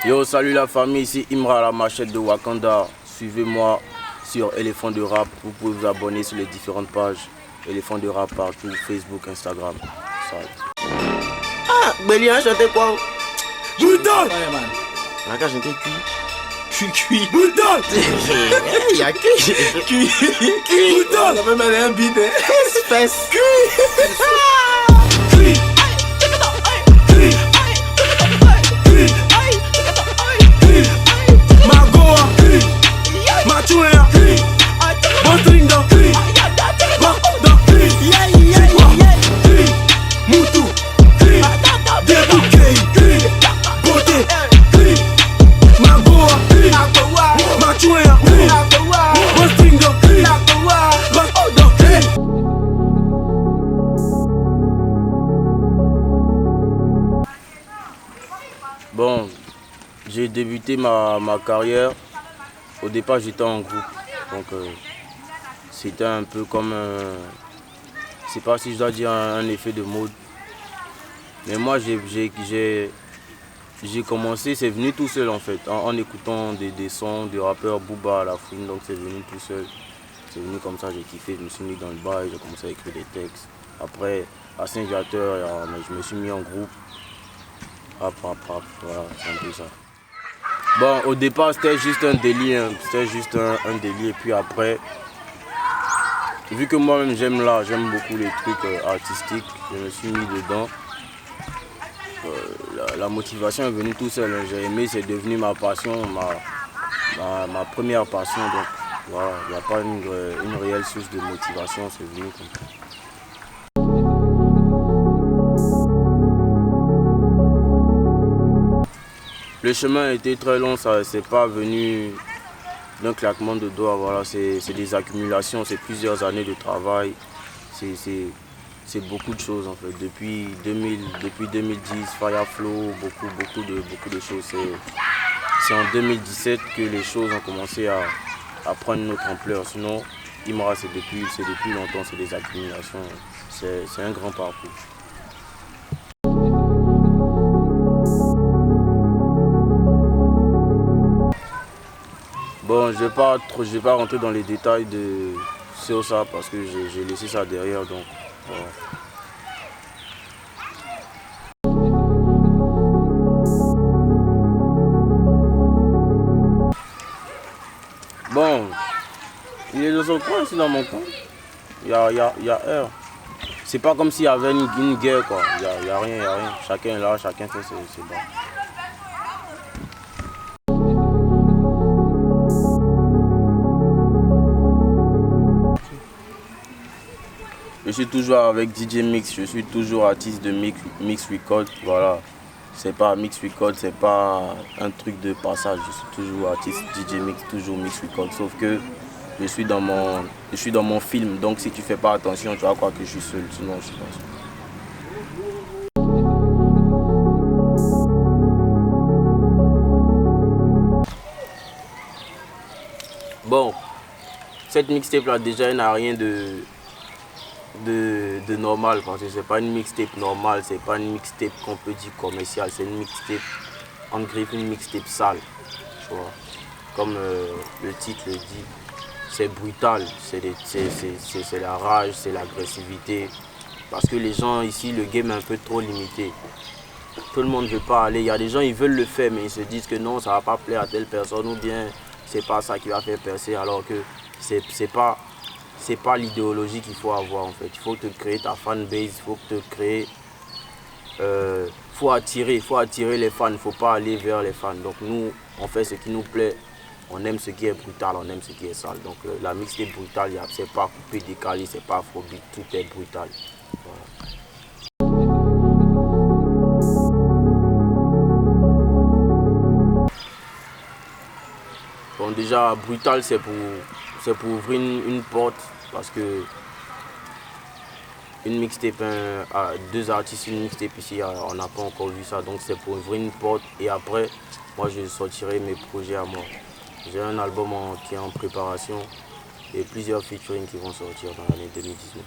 Yo, salut la famille, ici Imra la machette de Wakanda. Suivez-moi sur Éléphant de Rap. Vous pouvez vous abonner sur les différentes pages. Éléphant de Rap partout, Facebook, Instagram. Salut. Ah, Béli a chanté quoi? Bouddha! La gars, chanté cuit. Bouddha! Il y a cuit. Bouddha! Ça peut mettre un beat. Fesse. Bon, j'ai débuté ma carrière. Au départ, j'étais en groupe. Donc, c'était un peu comme, je sais pas si je dois dire un effet de mode. Mais moi, j'ai commencé, c'est venu tout seul en fait, en écoutant des sons de rappeurs Booba à la fouine. Donc, c'est venu tout seul. C'est venu comme ça, j'ai kiffé, je me suis mis dans le bail, j'ai commencé à écrire des textes. Après, à Saint-Viateur, je me suis mis en groupe. Voilà, c'est un peu ça. Bon, au départ, c'était juste un délire, et puis après, vu que moi-même j'aime l'art, j'aime beaucoup les trucs artistiques, je me suis mis dedans. La motivation est venue tout seul, j'ai aimé, c'est devenu ma passion, ma première passion. Donc voilà, il n'y a pas une réelle source de motivation, c'est venu comme ça. Le chemin a été très long, ça c'est pas venu d'un claquement de doigts, voilà, c'est des accumulations, c'est plusieurs années de travail, c'est beaucoup de choses en fait. Depuis 2010, Fireflow, beaucoup de choses. C'est en 2017 que les choses ont commencé à prendre une autre ampleur. Sinon, Imra c'est depuis longtemps, c'est des accumulations, c'est un grand parcours. Bon, je vais pas rentrer dans les détails sur ça parce que j'ai laissé ça derrière, donc voilà. Bon, il est dans son coin, ici dans mon coin. Il y a heure. C'est pas comme s'il y avait une guerre quoi. Il y a rien. Chacun est là, chacun fait ses bas. Je suis toujours avec DJ Mix, je suis toujours artiste de Mix Record, voilà. C'est pas Mix Record, c'est pas un truc de passage, je suis toujours artiste DJ Mix, toujours Mix Record, sauf que je suis dans mon film, donc si tu fais pas attention, tu vas croire que je suis seul, sinon je suis pas seul. Bon, cette mixtape là déjà elle n'a rien de normal parce que c'est pas une mixtape normale, c'est pas une mixtape qu'on peut dire commerciale, c'est une mixtape en griffe, une mixtape sale, tu vois. Comme le titre le dit, c'est brutal, c'est la rage, c'est l'agressivité, parce que les gens ici, le game est un peu trop limité. Tout le monde ne veut pas aller, il y a des gens ils veulent le faire mais ils se disent que non, ça va pas plaire à telle personne ou bien c'est pas ça qui va faire percer, alors que c'est pas l'idéologie qu'il faut avoir en fait. Il faut te créer ta fanbase, il faut te créer, faut attirer les fans, il ne faut pas aller vers les fans. Donc nous, on fait ce qui nous plaît, on aime ce qui est brutal, on aime ce qui est sale. Donc la mixtape brutale, c'est pas coupé, décalé, c'est pas afrobeat, tout est brutal. Voilà. Bon déjà, brutal c'est pour ouvrir une porte parce que une mixtape, deux artistes, une mixtape ici, on n'a pas encore vu ça, donc c'est pour ouvrir une porte et après, moi je sortirai mes projets à moi. J'ai un album qui est en préparation et plusieurs featuring qui vont sortir dans l'année 2019.